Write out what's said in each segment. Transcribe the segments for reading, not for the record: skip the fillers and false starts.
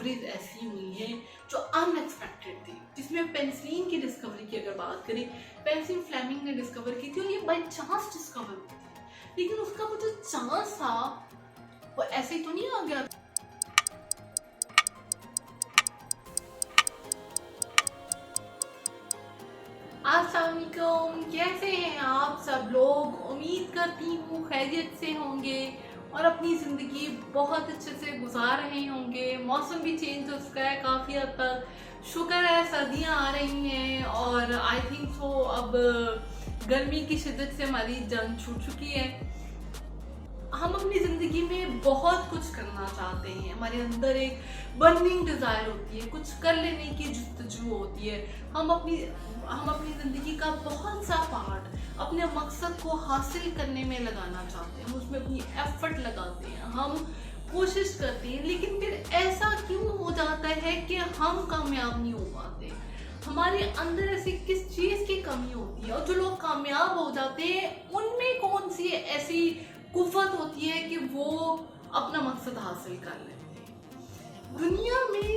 Discoveries ऐसी हुई हैं जो अनएक्सपेक्टेड थी, जिसमें पेनिसिलिन की डिस्कवरी की अगर बात करें, पेनिसिलिन फ्लेमिंग ने डिस्कवर की थी और ये बाय चांस डिस्कवर हुई थी, लेकिन उसका वो जो चांस था वो ऐसे ही तो नहीं आ गया। अस्सलाम वालेकुम, कैसे हैं आप सब लोग? उम्मीद करती हूँ खैरियत से होंगे और अपनी ज़िंदगी बहुत अच्छे से गुजार रहे होंगे। मौसम भी चेंज हो चुका है काफ़ी हद तक, शुक्र है सर्दियाँ आ रही हैं और आई थिंक सो अब गर्मी की शिद्दत से हमारी जान छूट चुकी है। हम अपनी ज़िंदगी में बहुत कुछ करना चाहते हैं, हमारे अंदर एक बर्निंग डिज़ायर होती है, कुछ कर लेने की जस्तजू होती है। हम अपनी ज़िंदगी का बहुत सा पार्ट अपने मकसद को हासिल करने में लगाना चाहते हैं, हम उसमें अपनी एफर्ट लगाते हैं, हम कोशिश करते हैं, लेकिन फिर ऐसा क्यों हो जाता है कि हम कामयाब नहीं हो पाते? हमारे अंदर ऐसी किस चीज़ की कमी होती है? और जो लोग कामयाब हो जाते हैं उनमें कौन सी ऐसी कुव्वत होती है कि वो अपना मकसद हासिल कर लेते हैं? दुनिया में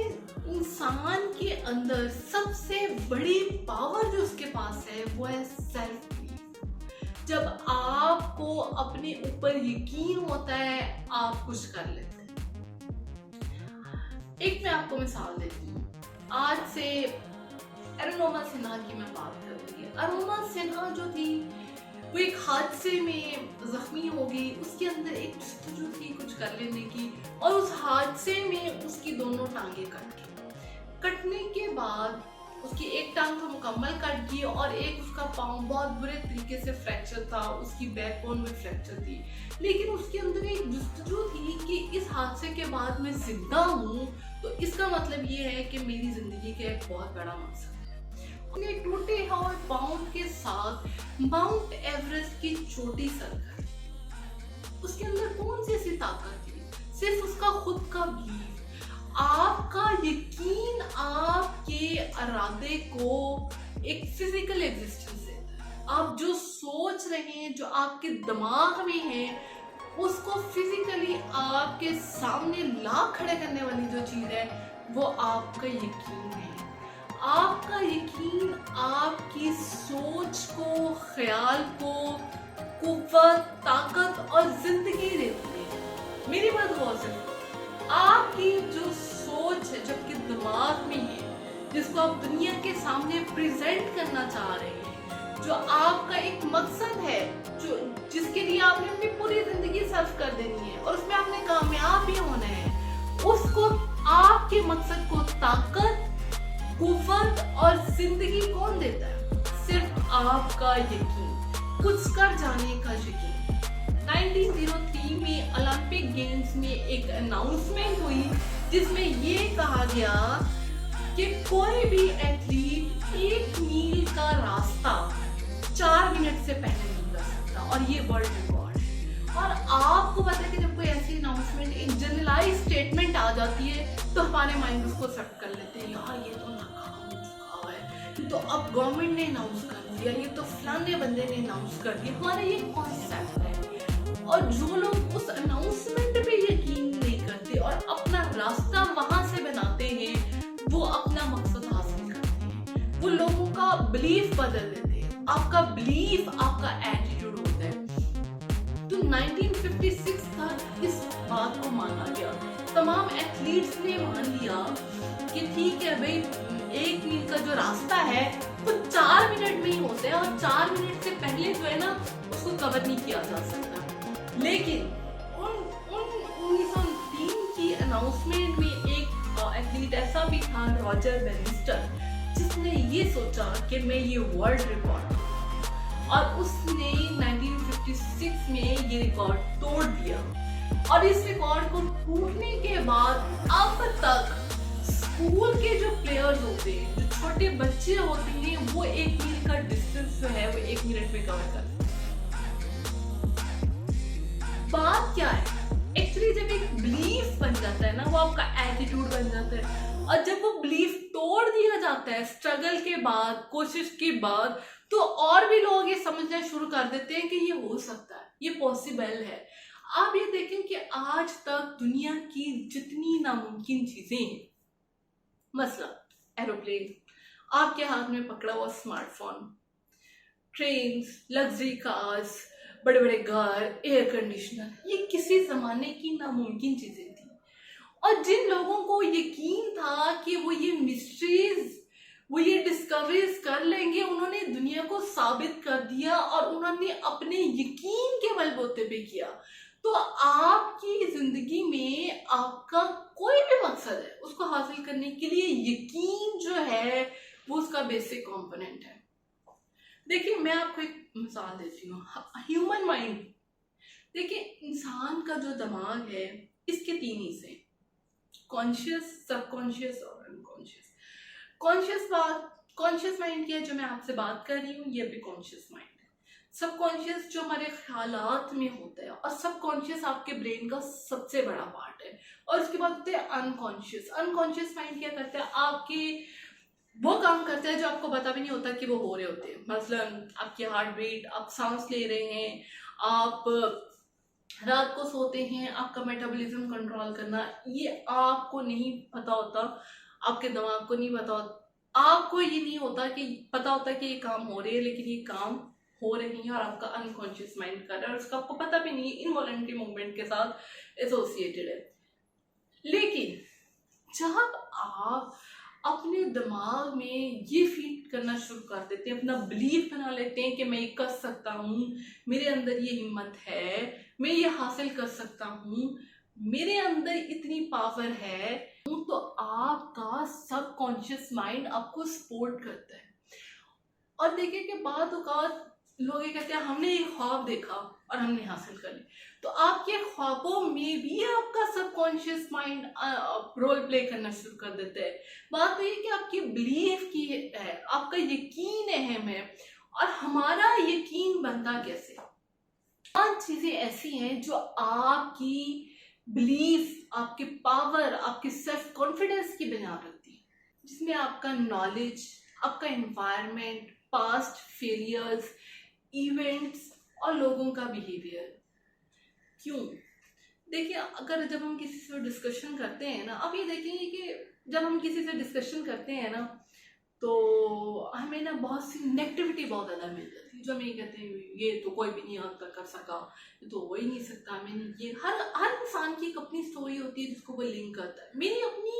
इंसान के अंदर सबसे बड़ी पावर जो उसके पास है वो है सेल्फ बिलीफ। जब आपको अपने ऊपर यकीन होता है आप कुछ कर लेते हैं। एक मैं आपको मिसाल देती हूँ। आज से अरुणिमा सिन्हा की मैं बात करूंगी। अरुणिमा सिन्हा जो थी वो एक हादसे में जख्मी हो गई, उसके अंदर एक जस्तजू थी कुछ कर लेने की और उस हादसे में उसकी दोनों टांगे कट गई। कटने के बाद उसकी एक टांग तो मुकम्मल कट गई और एक उसका पाँव बहुत बुरे तरीके से फ्रैक्चर था, उसकी बैकबोन में फ्रैक्चर थी, लेकिन उसके अंदर एक जस्तजू थी कि इस हादसे के बाद मैं जिंदा हूँ तो इसका मतलब ये है कि मेरी जिंदगी का एक बहुत बड़ा मकसद है। उसने टूटे हुए पाँव के साथ माउंट एवरेस्ट की चोटी सर कर। उसके अंदर कौन सी ऐसी ताकत थी? सिर्फ उसका खुद का बिलीफ, आपका यकीन आपके इरादे को एक फिजिकल एग्जिस्टेंस देता है। आप जो सोच रहे हैं, जो आपके दिमाग में है, उसको फिजिकली आपके सामने ला खड़े करने वाली जो चीज है वो आपका यकीन है। आपका यकीन आपकी सोच को, ख्याल को कुव्वत, ताकत और जिंदगी देती है। मेरी बात गौर से, आपकी जो सोच है, जो आपके दिमाग में है, जिसको आप दुनिया के सामने प्रेजेंट करना चाह रहे हैं, जो आपका एक मकसद है, जो जिसके लिए आपने अपनी पूरी जिंदगी सर्व कर देनी है और उसमें आपने कामयाब भी होना है, उसको, आपके मकसद को ताकत, कुव्वत और जिंदगी कौन देता है? सिर्फ आपका यकीन, कुछ कर जाने का यकीन। 1903 में ओलंपिक गेम्स में एक अनाउंसमेंट हुई जिसमें ये कहा गया कि कोई भी एथलीट 1 मील का रास्ता 4 मिनट से पहले नहीं कर सकता और ये वर्ल्ड रिकॉर्ड है। और आपको पता है कि जब कोई ऐसी अनाउंसमेंट, एक जनरलाइज स्टेटमेंट आ जाती है तो हमारे माइंड उसको सेट कर लेते हैं, यार ये तो नाकाम हो चुका है, तो अब गवर्नमेंट ने अनाउंस कर दिया, ये तो फलाने बंदे ने अनाउंस कर दिया। हमारा ये कॉन्सेप्ट है। और जो लोग उस अनाउंसमेंट पे यकीन नहीं करते और अपना रास्ता वहां से बनाते हैं, वो अपना मकसद हासिल करते हैं, वो लोगों का बिलीफ बदल देते हैं। आपका बिलीफ आपका एटीट्यूड होता है। तो 1956 तक इस बात को माना गया, तमाम एथलीट्स ने मान लिया कि ठीक है भाई, 1 मील का जो रास्ता है वो 4 मिनट में ही होता है और 4 मिनट से पहले जो है ना उसको कवर नहीं किया जा सकता। लेकिन उन 1903 की अनाउंसमेंट में एक एथलीट ऐसा भी था, रॉजर बेनिस्टर, जिसने ये सोचा कि मैं ये वर्ल्ड रिकॉर्ड, और उसने 1956 में ये रिकॉर्ड तोड़ दिया। और इस रिकॉर्ड को टूटने के बाद अब तक स्कूल के जो प्लेयर्स होते हैं, जो छोटे बच्चे होते हैं, वो 1 मील का डिस्टेंस जो है वो 1 मिनट में कवर करते हैं। बात क्या है? एक्चुअली जब एक बिलीफ बन जाता है ना, वो आपका एटीट्यूड बन जाता है, और जब वो बिलीफ तोड़ दिया जाता है स्ट्रगल के बाद, कोशिश के बाद, तो और भी लोग ये समझना शुरू कर देते हैं कि ये हो सकता है, ये पॉसिबल है। आप ये देखें कि आज तक दुनिया की जितनी नामुमकिन चीजें हैं मसला एरोप्लेन, आपके हाथ में पकड़ा हुआ स्मार्टफोन, ट्रेन्स, लग्जरी कार्स, बड़े बड़े घर, एयर कंडीशनर, ये किसी जमाने की नामुमकिन चीजें थी। और जिन लोगों को यकीन था कि वो ये मिस्ट्रीज, वो ये डिस्कवरीज कर लेंगे, उन्होंने दुनिया को साबित कर दिया और उन्होंने अपने यकीन के बलबूते पे किया। तो आपकी जिंदगी में आपका कोई भी मकसद है, उसको हासिल करने के लिए यकीन जो है वो उसका बेसिक कंपोनेंट है। देखिए मैं आपको एक मिसाल देती हूँ, ह्यूमन माइंड। देखिए इंसान का जो दिमाग है इसके 3 हिस्से, कॉन्शियस, सबकॉन्शियस और अनकॉन्शियस। कॉन्शियस माइंड की है जो मैं आपसे बात कर रही हूँ, ये भी कॉन्शियस माइंड है। सबकॉन्शियस जो हमारे ख्यालात में होता है, और सबकॉन्शियस आपके ब्रेन का सबसे बड़ा पार्ट है। और उसके बाद होते हैं अनकॉन्शियस। अनकॉन्शियस माइंड क्या करता है, आपके वो काम करता है जो आपको पता भी नहीं होता कि वो हो रहे होते हैं। मसलन आपकी हार्ट बीट, आप सांस ले रहे हैं, आप रात को सोते हैं, आपका मेटाबॉलिज्म कंट्रोल करना, ये आपको नहीं पता होता, आपके दिमाग को नहीं पता होता, आपको ये नहीं होता कि पता होता कि ये काम हो रहे हैं, लेकिन ये काम हो रही है और आपका अनकॉन्शियस माइंड कर रहा है और उसका आपको पता भी नहीं है, इनवॉलंटरी मूवमेंट के साथ एसोसिएटेड है। लेकिन जब आप अपने दिमाग में ये फीड करना शुरू कर देते हैं, अपना बिलीफ बना लेते हैं कि मैं ये कर सकता हूँ, मेरे अंदर ये हिम्मत है, मैं ये हासिल कर सकता हूँ, मेरे अंदर इतनी पावर है, तो आपका सबकॉन्शियस माइंड आपको सपोर्ट करता है। और देखिए कि बाद औकात लोग ये कहते हैं हमने एक ख्वाब देखा और हमने हासिल कर ली, तो आपके ख्वाबों में भी आपका सबकॉन्शियस माइंड रोल प्ले करना शुरू कर देता है। बात तो ये कि आपकी बिलीफ की है, आपका यकीन अहम है। और हमारा यकीन बनता कैसे? 5 चीजें ऐसी हैं जो आपकी बिलीफ, आपके पावर, आपके सेल्फ कॉन्फिडेंस की बुनियाद रखती है, जिसमें आपका नॉलेज, आपका एनवायरनमेंट, पास्ट फेलियर्स, इवेंट्स और लोगों का बिहेवियर। क्यों? देखिए अगर जब हम किसी से डिस्कशन करते हैं ना, अब ये देखेंगे कि जब हम किसी से डिस्कशन करते हैं ना, तो हमें ना बहुत सी नेगेटिविटी बहुत ज़्यादा मिल जाती है, जो हम ये कहते हैं ये तो कोई भी नहीं अब तक कर सका, ये तो हो ही नहीं सकता, मैंने ये हर इंसान की एक अपनी स्टोरी होती है जिसको वो लिंक करता है। मेरी अपनी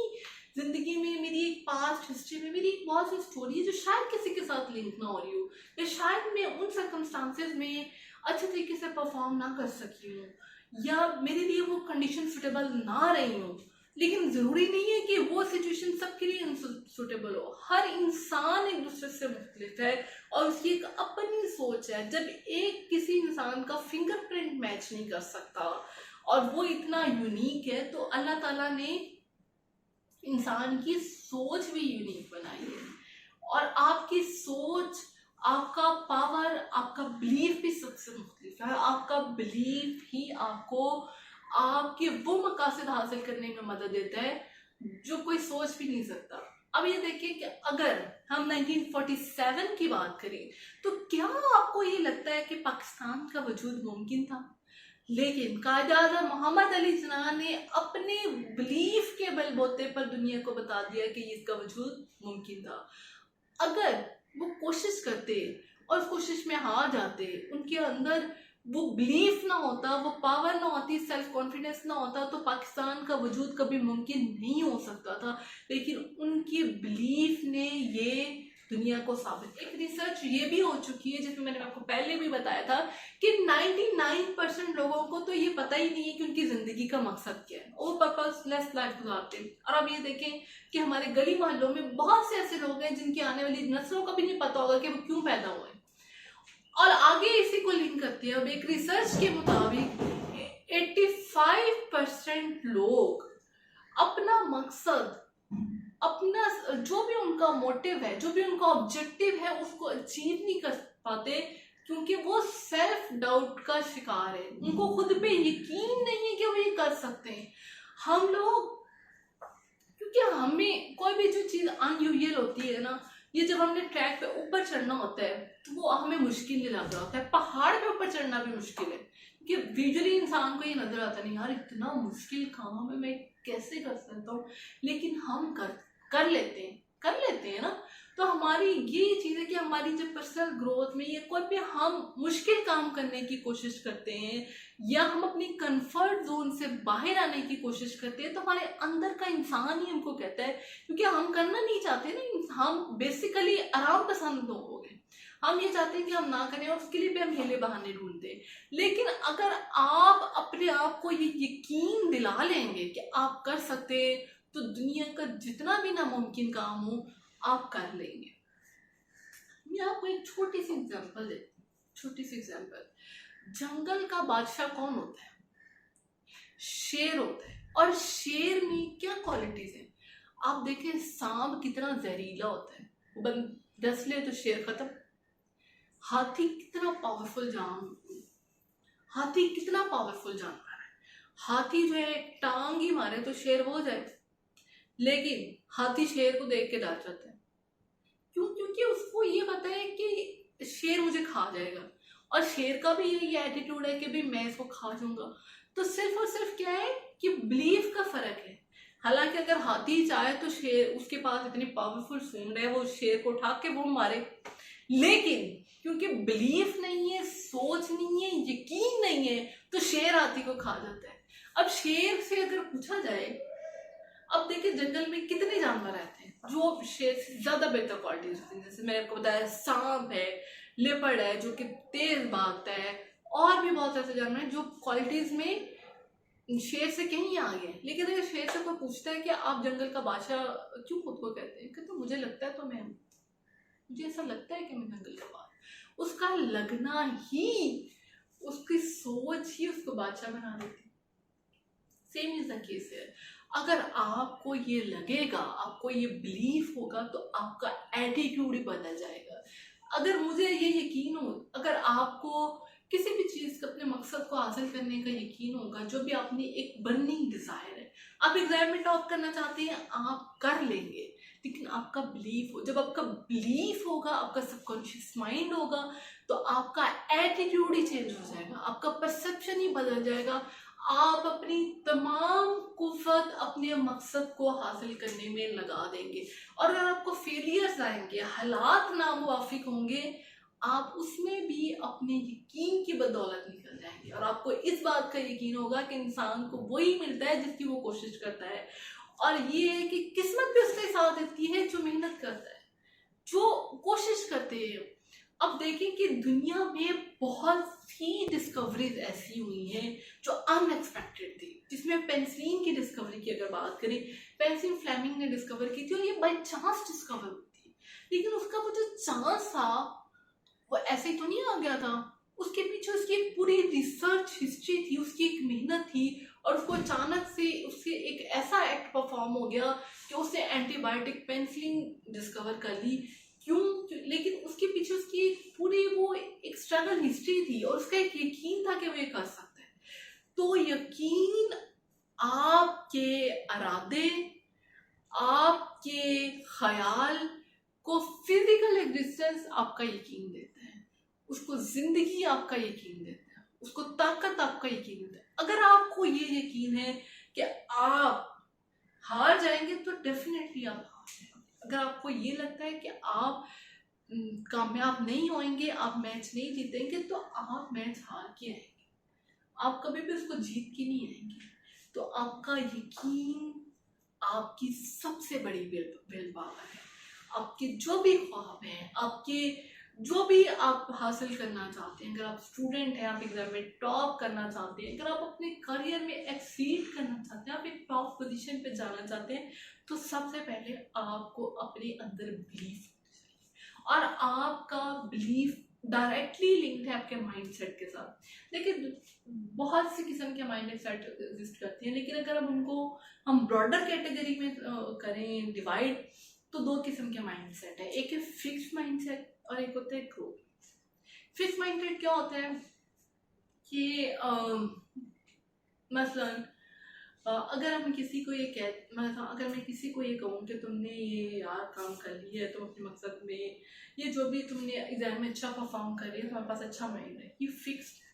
जिंदगी में, मेरी एक पास्ट हिस्ट्री में मेरी एक बहुत सी स्टोरी है जो शायद किसी के साथ लिंक ना हो रही हो, या शायद मैं उन सर्कमस्टांसेस में अच्छे तरीके से परफॉर्म ना कर सकी हूँ, या मेरे लिए वो कंडीशन सुटेबल ना रही हूँ। लेकिन जरूरी नहीं है कि वो सिचुएशन सबके लिए सुटेबल हो। हर इंसान एक दूसरे से मुख्तलिफ है और उसकी एक अपनी सोच है। जब एक किसी इंसान का फिंगरप्रिंट मैच नहीं कर सकता और वो इतना यूनिक है, तो अल्लाह ताला ने इंसान की सोच भी यूनिक बनाई है। और आपकी सोच, आपका पावर, आपका बिलीफ भी सबसे मुख्तलिफ है। आपका बिलीफ ही आपको आपके वो मकासद हासिल करने में मदद देता है जो कोई सोच भी नहीं सकता। अब ये देखिए कि अगर हम 1947 की बात करें, तो क्या आपको ये लगता है कि पाकिस्तान का वजूद मुमकिन था? लेकिन कायद-ए-आज़म मोहम्मद अली जिन्ना ने अपने बिलीफ के बलबूते पर दुनिया को बता दिया कि इसका वजूद मुमकिन था। अगर वो कोशिश करते और उस कोशिश में हार जाते, उनके अंदर वो बिलीफ ना होता, वो पावर ना होती, सेल्फ कॉन्फिडेंस ना होता, तो पाकिस्तान का वजूद कभी मुमकिन नहीं हो सकता था। लेकिन उनकी बिलीफ ने ये दुनिया को साबित, एक रिसर्च ये भी हो चुकी है जिसमें मैंने आपको पहले भी बताया था कि 99% लोगों को तो ये पता ही नहीं है कि उनकी जिंदगी का मकसद क्या है, वो पर्पसलेस लाइफ गुजारते हैं। और अब ये देखें कि हमारे गली मोहल्लों में बहुत से ऐसे लोग हैं जिनकी आने वाली नस्लों को भी नहीं पता होगा कि वो क्यों पैदा हुए। और आगे इसी को लिंक करते हैं। अब एक रिसर्च के मुताबिक 85% लोग अपना मकसद, अपना जो भी उनका मोटिव है, जो भी उनका ऑब्जेक्टिव है, उसको अचीव नहीं कर पाते क्योंकि वो सेल्फ डाउट का शिकार है। उनको खुद पे यकीन नहीं है कि वो ये कर सकते हैं। हम लोग, क्योंकि हमें कोई भी जो चीज अनयूजुअल होती है ना, ये जब हमने ट्रैक पे ऊपर चढ़ना होता है तो वो हमें मुश्किल नहीं लग रहा होता है। पहाड़ पे ऊपर चढ़ना भी मुश्किल है क्योंकि विजुअली इंसान को ये नजर आता नहीं, यार इतना मुश्किल काम है, मैं कैसे कर सकता हूँ, लेकिन हम कर कर लेते हैं ना। तो हमारी ये चीज़ है कि हमारी जब पर्सनल ग्रोथ में या कोई भी हम मुश्किल काम करने की कोशिश करते हैं या हम अपनी कंफर्ट जोन से बाहर आने की कोशिश करते हैं, तो हमारे अंदर का इंसान ही हमको कहता है, क्योंकि हम करना नहीं चाहते ना, हम बेसिकली आराम पसंद लोग हो गए। हम ये चाहते हैं कि हम ना करें और उसके लिए भी हम हीले बहाने ढूंढते हैं। लेकिन अगर आप अपने आप को ये यकीन दिला लेंगे कि आप कर सकते हैं, तो दुनिया का जितना भी नामुमकिन काम हो आप कर लेंगे। मैं आपको एक छोटी सी एग्जांपल देती हूँ, छोटी सी एग्जांपल। जंगल का बादशाह कौन होता है? शेर होता है। और शेर में क्या क्वालिटीज हैं? आप देखें, सांप कितना जहरीला होता है, डस ले तो शेर खत्म। हाथी कितना पावरफुल जानवर है। हाथी जो है टांग ही मारे तो शेर हो जाए, लेकिन हाथी शेर को देख के डर जाता है। क्यों? क्योंकि उसको ये पता है कि शेर मुझे खा जाएगा, और शेर का भी यही एटीट्यूड है कि भी मैं इसको खा जाऊंगा। तो सिर्फ और सिर्फ क्या है कि बिलीफ का फर्क है। हालांकि अगर हाथी चाहे तो शेर, उसके पास इतनी पावरफुल सूंड है, वो शेर को उठा के वो मारे, लेकिन क्योंकि बिलीफ नहीं है, सोच नहीं है, यकीन नहीं है, तो शेर हाथी को खा जाता है। अब शेर से अगर पूछा जाए, अब देखिए जंगल में कितने जानवर रहते हैं जो शेर से ज्यादा बेहतर क्वालिटीज होती हैं। जैसे मैंने आपको बताया, सांप है, लेपर्ड है जो कि तेज भागता है, और भी बहुत ऐसे जानवर हैं जो क्वालिटीज में शेर से कहीं आगे हैं। लेकिन अगर शेर से कोई पूछता है कि आप जंगल का बादशाह क्यों खुद को कहते हैं, कहते मुझे लगता है तो मैं हूँ, मुझे ऐसा लगता है कि मैं जंगल का बादशाह। उसका लगना ही, उसकी सोच ही उसको बादशाह बना देती। सेम इज द केस है। अगर आपको ये लगेगा, आपको ये बिलीफ होगा, तो आपका एटीट्यूड ही बदल जाएगा। अगर मुझे ये यकीन हो, अगर आपको किसी भी चीज का, अपने मकसद को हासिल करने का यकीन होगा, जो भी आपने एक बर्निंग डिजायर है, आप एग्जाम में टॉप करना चाहते हैं, आप कर लेंगे, लेकिन आपका बिलीफ हो। जब आपका बिलीफ होगा, आपका सबकॉन्शियस माइंड होगा, तो आपका एटीट्यूड ही चेंज हो जाएगा, आपका परसेप्शन ही बदल जाएगा। आप अपनी तमाम कुव्वत अपने मकसद को हासिल करने में लगा देंगे। और अगर आपको फेलियर्स आएंगे, हालात नामुवाफिक होंगे, आप उसमें भी अपने यकीन की बदौलत निकल जाएंगे। और आपको इस बात का यकीन होगा कि इंसान को वही मिलता है जिसकी वो कोशिश करता है, और ये है कि किस्मत भी उसके साथ देती है जो मेहनत करता है, जो कोशिश करते हैं। अब देखें कि दुनिया में बहुत सी डिस्कवरीज ऐसी हुई हैं जो अनएक्सपेक्टेड थी, जिसमें पेंसिलिन की डिस्कवरी की अगर बात करें, पेंसिलिन फ्लेमिंग ने डिस्कवर की थी, और ये बाय चांस डिस्कवर हुई थी। लेकिन उसका वो जो चांस था, वो ऐसे ही तो नहीं आ गया था, उसके पीछे उसकी एक पूरी रिसर्च हिस्ट्री थी, उसकी एक मेहनत थी, और उसको अचानक से उससे एक ऐसा एक्ट परफॉर्म हो गया कि उसने एंटीबायोटिक पेंसिलिन डिस्कवर कर ली। क्यों? लेकिन उसके पीछे उसकी एक पूरी वो एक स्ट्रगल हिस्ट्री थी, और उसका एक यकीन था कि वो ये कर सकता है। तो यकीन, आपके इरादे, आपके ख्याल को फिजिकल एग्जिस्टेंस आपका यकीन देता है, उसको जिंदगी आपका यकीन देता है, उसको ताकत आपका यकीन देता है। अगर आपको ये यकीन है कि आप हार जाएंगे, तो डेफिनेटली आप हार जाएंगे। अगर आपको ये लगता है कि आप कामयाब नहीं होंगे, आप मैच नहीं जीतेंगे, तो आप मैच हार के आएंगे, आप कभी भी उसको जीत के नहीं आएंगे। तो आपका यकीन आपकी सबसे बड़ी विल पावर है। आपके जो भी ख्वाब हैं, आपके जो भी आप हासिल करना चाहते हैं, अगर आप स्टूडेंट हैं, आप एग्जाम में टॉप करना चाहते हैं, अगर आप अपने करियर में एक्सीड करना चाहते हैं, आप एक टॉप पोजीशन पे जाना चाहते हैं, तो सबसे पहले आपको अपने अंदर बिलीफ होना चाहिए। और आपका बिलीफ डायरेक्टली लिंक्ड है आपके माइंडसेट के साथ। देखिए, बहुत सी किस्म के माइंडसेट एग्जिस्ट करते हैं, लेकिन अगर हम ब्रॉडर कैटेगरी में करें डिवाइड, तो दो किस्म के माइंडसेट है। एक है फिक्स्ड माइंडसेट और एक होता है ग्रोथ। फिक्स्ड माइंडसेट क्या होता है कि मसलन अगर हम किसी को अगर मैं किसी को ये कहूँ कि तुमने ये यार काम कर लिया है, तुम अपने मकसद में, ये जो भी तुमने एग्जाम में अच्छा परफॉर्म कर रही है, तुम्हारे पास अच्छा माइंड है, ये फिक्स्ड है।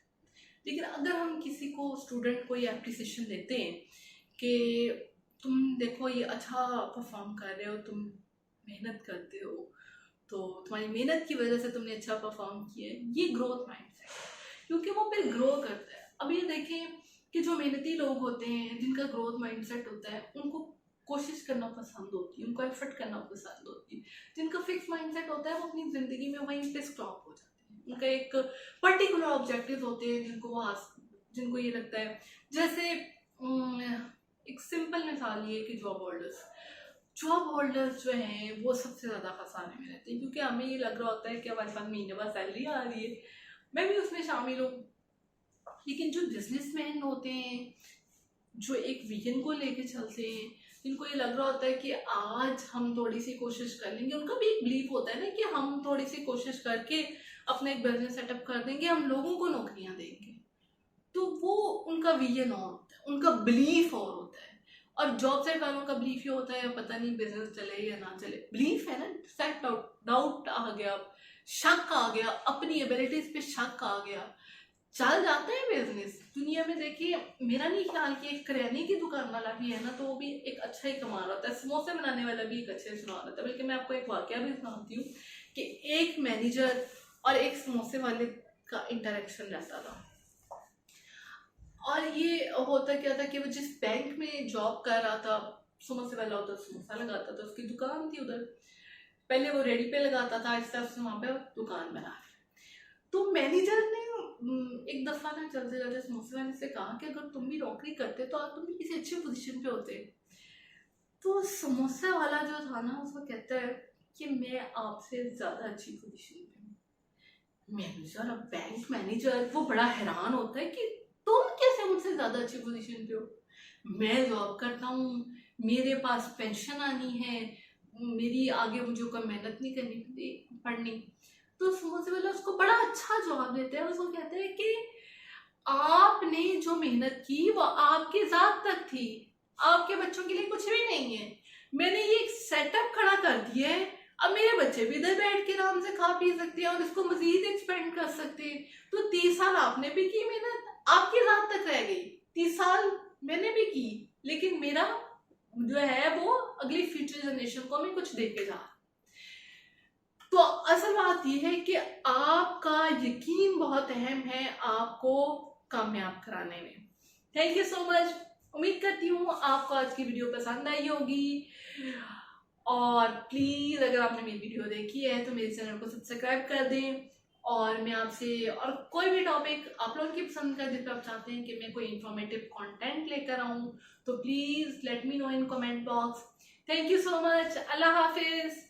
लेकिन अगर हम किसी को, स्टूडेंट को ये एप्रिसिएशन देते हैं कि तुम देखो ये अच्छा परफॉर्म कर रहे हो, तुम मेहनत करते हो, तो तुम्हारी मेहनत की वजह से तुमने अच्छा परफॉर्म किया है, ये ग्रोथ माइंडसेट है, क्योंकि वो फिर ग्रो करता है। अब ये देखें कि जो मेहनती लोग होते हैं, जिनका ग्रोथ माइंडसेट होता है, उनको कोशिश करना पसंद होती है, उनको एफर्ट करना पसंद होती है। जिनका फिक्स माइंडसेट होता है वो अपनी ज़िंदगी में वहीं पे स्टॉप हो जाते हैं। उनका एक पर्टिकुलर ऑब्जेक्टिव होते हैं जिनको ये लगता है, जैसे एक सिंपल मिसाल ये है कि जॉब होल्डर्स जो हैं वो सबसे ज़्यादा खसारे में रहते हैं, क्योंकि हमें ये लग रहा होता है कि हमारे पास महीने बाद सैलरी आ रही है, मैं भी उसमें शामिल हूँ। लेकिन जो बिजनेसमैन होते हैं, जो एक विजन को लेके चलते हैं, जिनको ये लग रहा होता है कि आज हम थोड़ी सी कोशिश कर लेंगे, उनका भी एक बिलीफ होता है ना कि हम थोड़ी सी कोशिश करके अपना एक बिजनेस सेटअप कर देंगे, हम लोगों को नौकरियां देंगे, तो वो उनका विजन और होता है, उनका बिलीफ और होता है। और जॉब सेट वालों का बिलीफ ये होता है पता नहीं बिजनेस चले या ना चले, बिलीफ है ना, सेट डाउट आ गया, शक आ गया, अपनी एबिलिटीज पे शक आ गया, चल जाता है बिजनेस। दुनिया में देखिए, मेरा नहीं ख्याल कि एक करियाने की दुकान वाला भी है ना, तो वो भी एक अच्छा ही कमा रहा होता है, समोसे बनाने वाला भी एक अच्छे सुना रहा था। बल्कि मैं आपको एक वाकया भी सुनाती हूँ कि एक मैनेजर और एक समोसे वाले का इंटरेक्शन रहता था। और ये होता क्या था कि वो जिस बैंक में जॉब कर रहा था, समोसे वाला उधर समोसा लगाता था, उसकी दुकान थी उधर, पहले वो रेडी पे लगाता था, आहिस्ता आहिस्ता वहाँ पे दुकान बना। तो मैनेजर ने एक दफा ना चलते चलते समोसे वाले से कहा कि अगर तुम भी नौकरी करते तो आज तुम भी किसी अच्छी पोजीशन पे होते। तो समोसा वाला जो था ना, उसको कहता है कि मैं आपसे ज्यादा अच्छी पोजीशन पे हूँ। मैनेजर, अब बैंक मैनेजर, वो बड़ा हैरान होता है कि तुम कैसे मुझसे ज्यादा अच्छी पोजीशन पे हो, मैं जॉब करता हूँ, मेरे पास पेंशन आनी है, मेरी आगे मुझे कोई मेहनत नहीं करनी पड़नी। तो समोसे वाला उसको बड़ा अच्छा जवाब देते हैं, उसको कहते हैं कि आपने जो मेहनत की वो आपकी जात तक थी, आपके बच्चों के लिए कुछ भी नहीं है। मैंने ये एक सेटअप खड़ा कर दिया है, अब मेरे बच्चे भी इधर बैठ के आराम से खा पी सकते हैं और इसको मजीद एक्सपेंड कर सकते हैं। तो 30 साल आपने भी की मेहनत, आपकी जात तक रह गई, 30 साल मैंने भी की, लेकिन मेरा जो है वो अगली फ्यूचर जनरेशन को मैं कुछ दे के जा। तो असल बात यह है कि आपका यकीन बहुत अहम है आपको कामयाब कराने में। Thank you so much. उम्मीद करती हूँ आपको आज की वीडियो पसंद आई होगी, और प्लीज अगर आपने मेरी वीडियो देखी है तो मेरे चैनल को सब्सक्राइब कर दें। और मैं आपसे और कोई भी टॉपिक आप लोगों की पसंद का, जिस पर आप चाहते हैं कि मैं कोई इंफॉर्मेटिव कंटेंट लेकर आऊँ, तो please let me know in comment box. Thank you so much. Allah Hafiz.